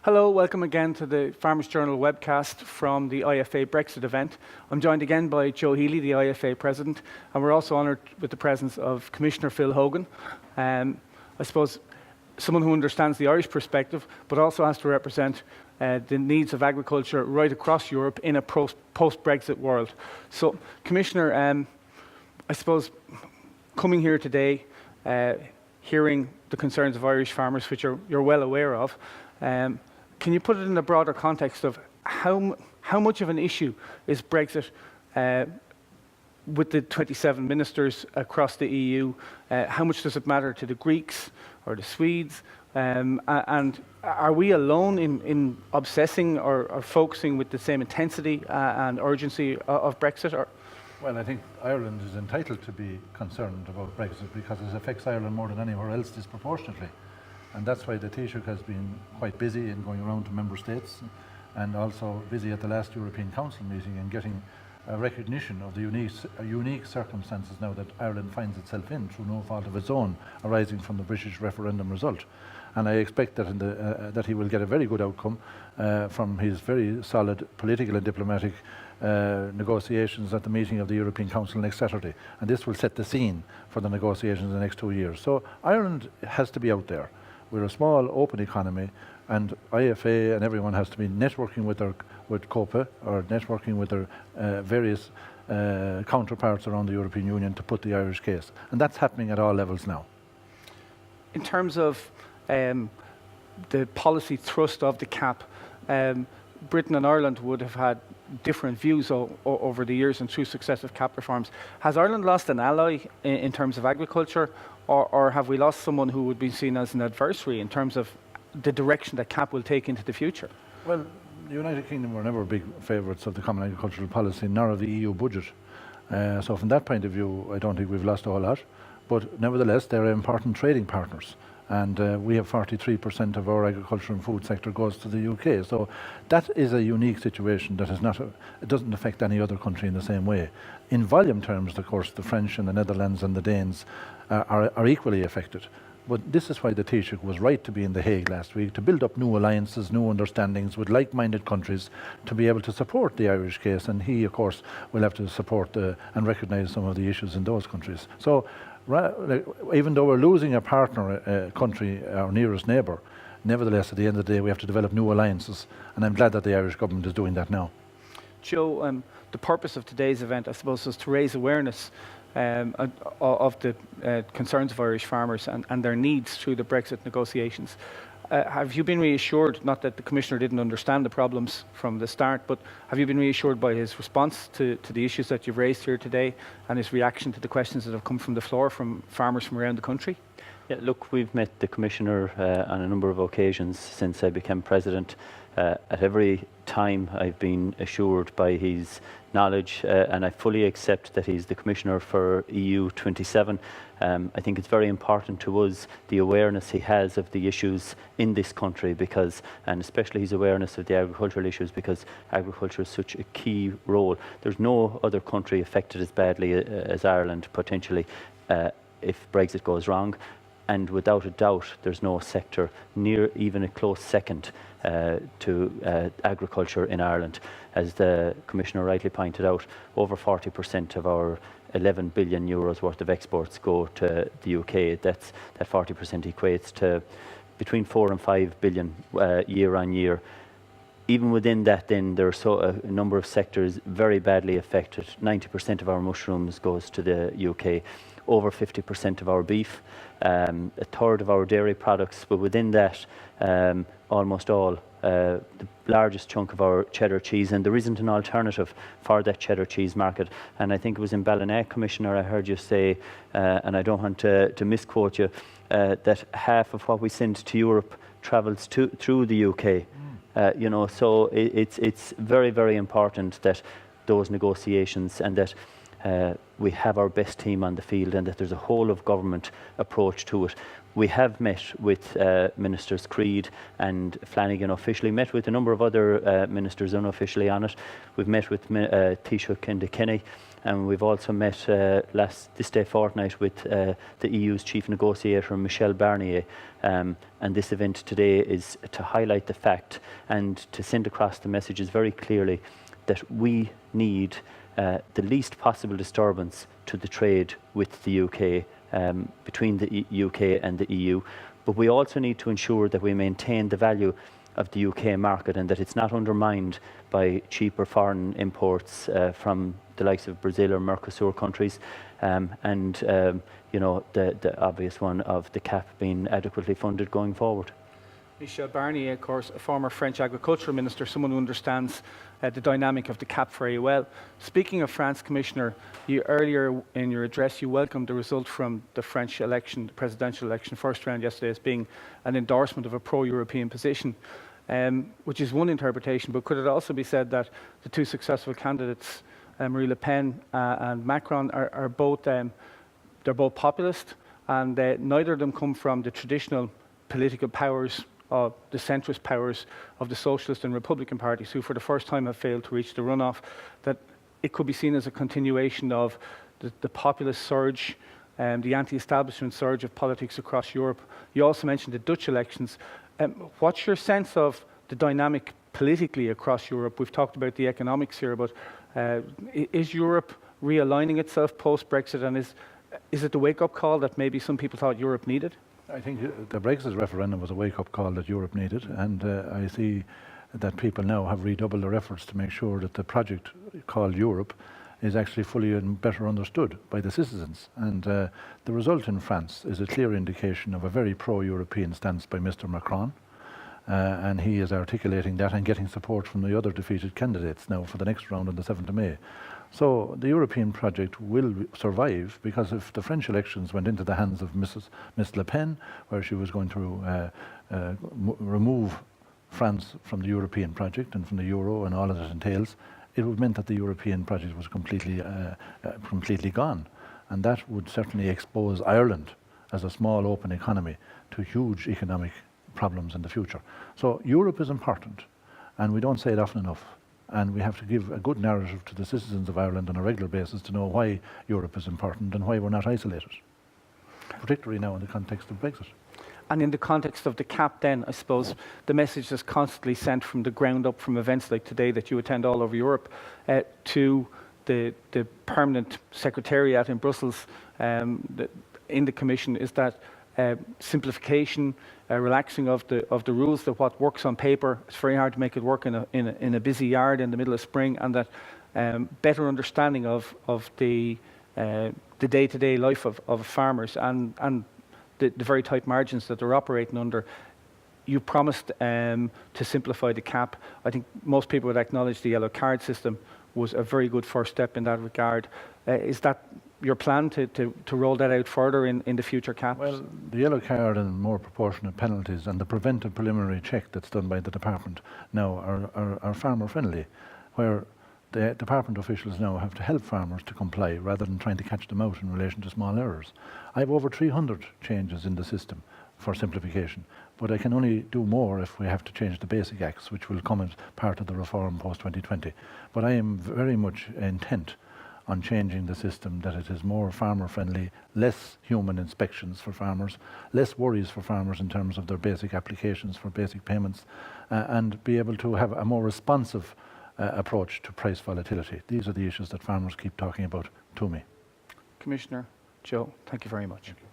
Hello, welcome again to the Farmers Journal webcast from the IFA Brexit event. I'm joined again by Joe Healy, the IFA President, and we're also honoured with the presence of Commissioner Phil Hogan. I suppose someone who understands the Irish perspective, but also has to represent the needs of agriculture right across Europe in a post-Brexit world. So, Commissioner, I suppose coming here today, hearing the concerns of Irish farmers, which you're well aware of, can you put it in a broader context of how much of an issue is Brexit with the 27 ministers across the EU? How much does it matter to the Greeks or the Swedes? And are we alone in obsessing or focusing with the same intensity and urgency of Brexit? Well, I think Ireland is entitled to be concerned about Brexit because it affects Ireland more than anywhere else disproportionately. And that's why the Taoiseach has been quite busy in going around to member states and also busy at the last European Council meeting and getting a recognition of the unique circumstances now that Ireland finds itself in through no fault of its own arising from the British referendum result. And I expect that, that he will get a very good outcome from his very solid political and diplomatic negotiations at the meeting of the European Council next Saturday. And this will set the scene for the negotiations in the next 2 years. So Ireland has to be out there. We're a small, open economy, and IFA and everyone has to be networking with COPA or networking with their various counterparts around the European Union to put the Irish case. And that's happening at all levels now. In terms of the policy thrust of the CAP, Britain and Ireland would have had different views over the years and through successive CAP reforms. Has Ireland lost an ally in terms of agriculture, or have we lost someone who would be seen as an adversary in terms of the direction that CAP will take into the future? Well, the United Kingdom were never big favourites of the Common Agricultural Policy, nor of the EU budget. So from that point of view, I don't think we've lost a whole lot. But nevertheless, they're important trading partners. And we have 43% of our agriculture and food sector goes to the UK. So that is a unique situation that is it doesn't affect any other country in the same way. In volume terms, of course, the French and the Netherlands and the Danes are equally affected. But this is why the Taoiseach was right to be in The Hague last week, to build up new alliances, new understandings with like-minded countries to be able to support the Irish case. And he, of course, will have to support and recognise some of the issues in those countries. So even though we're losing a partner country, our nearest neighbour, nevertheless, at the end of the day, we have to develop new alliances. And I'm glad that the Irish government is doing that now. Joe, the purpose of today's event, I suppose, is to raise awareness of the concerns of Irish farmers and their needs through the Brexit negotiations. Have you been reassured, not that the Commissioner didn't understand the problems from the start, but have you been reassured by his response to the issues that you've raised here today and his reaction to the questions that have come from the floor from farmers from around the country? Yeah, look, we've met the Commissioner on a number of occasions since I became President. At every time I've been assured by his knowledge and I fully accept that he's the Commissioner for EU 27. I think it's very important to us the awareness he has of the issues in this country and especially his awareness of the agricultural issues, because agriculture is such a key role. There's no other country affected as badly as Ireland potentially if Brexit goes wrong. And without a doubt, there's no sector near even a close second to agriculture in Ireland. As the Commissioner rightly pointed out, over 40% of our 11 billion euros worth of exports go to the UK. That 40% equates to between 4 and 5 billion year on year. Even within that, then, there are a number of sectors very badly affected. 90% of our mushrooms goes to the UK. Over 50% of our beef, a third of our dairy products, but within that, almost all, the largest chunk of our cheddar cheese, and there isn't an alternative for that cheddar cheese market. And I think it was in Ballina, Commissioner, I heard you say, and I don't want to misquote you, that half of what we send to Europe travels through the UK. You know, so it's very, very important that those negotiations and that we have our best team on the field and that there's a whole of government approach to it. We have met with Ministers Creed and Flanagan officially, met with a number of other ministers unofficially on it. We've met with Taoiseach Kenny. and we've also met this day fortnight with the EU's chief negotiator, Michel Barnier. And this event today is to highlight the fact and to send across the messages very clearly that we need the least possible disturbance to the trade with the UK, between the UK and the EU. But we also need to ensure that we maintain the value of the UK market and that it's not undermined by cheaper foreign imports from the likes of Brazil or Mercosur countries, you know, the obvious one of the CAP being adequately funded going forward. Michel Barnier, of course, a former French agricultural minister, someone who understands the dynamic of the CAP very well. Speaking of France, Commissioner, you earlier in your address, you welcomed the result from the French election, the presidential election, first round yesterday, as being an endorsement of a pro-European position, which is one interpretation. But could it also be said that the two successful candidates, Marine Le Pen and Macron, are both they're both populist, and neither of them come from the traditional political powers of the centrist powers of the Socialist and Republican parties, who for the first time have failed to reach the runoff, that it could be seen as a continuation of the populist surge, the anti-establishment surge of politics across Europe. You also mentioned the Dutch elections. What's your sense of the dynamic politically across Europe? We've talked about the economics here, but is Europe realigning itself post-Brexit, and is it the wake-up call that maybe some people thought Europe needed? I think the Brexit referendum was a wake-up call that Europe needed, and I see that people now have redoubled their efforts to make sure that the project called Europe is actually fully and better understood by the citizens. And the result in France is a clear indication of a very pro-European stance by Mr. Macron, and he is articulating that and getting support from the other defeated candidates now for the next round on the 7th of May. So the European project will survive, because if the French elections went into the hands of Miss Le Pen, where she was going to remove France from the European project and from the euro and all that it entails, it would mean that the European project was completely gone. And that would certainly expose Ireland as a small open economy to huge economic problems in the future. So Europe is important, and we don't say it often enough. And we have to give a good narrative to the citizens of Ireland on a regular basis to know why Europe is important and why we're not isolated, particularly now in the context of Brexit. And in the context of the CAP then, I suppose, the message is constantly sent from the ground up, from events like today that you attend all over Europe, to the permanent secretariat in Brussels, in the Commission, is that simplification, relaxing of the rules, that what works on paper, it's very hard to make it work in a busy yard in the middle of spring, and that better understanding of the day-to-day life of farmers and the very tight margins that they're operating under. You promised to simplify the CAP. I think most people would acknowledge the yellow card system was a very good first step in that regard. Is that your plan to roll that out further in the future CAPs? Well, the yellow card and more proportionate penalties and the preventive preliminary check that's done by the department now are farmer friendly, where the department officials now have to help farmers to comply rather than trying to catch them out in relation to small errors. I have over 300 changes in the system for simplification, but I can only do more if we have to change the basic acts, which will come as part of the reform post-2020. But I am very much intent on changing the system, that it is more farmer-friendly, less human inspections for farmers, less worries for farmers in terms of their basic applications for basic payments, and be able to have a more responsive approach to price volatility. These are the issues that farmers keep talking about to me. Commissioner, Joe, thank you very much. Thank you.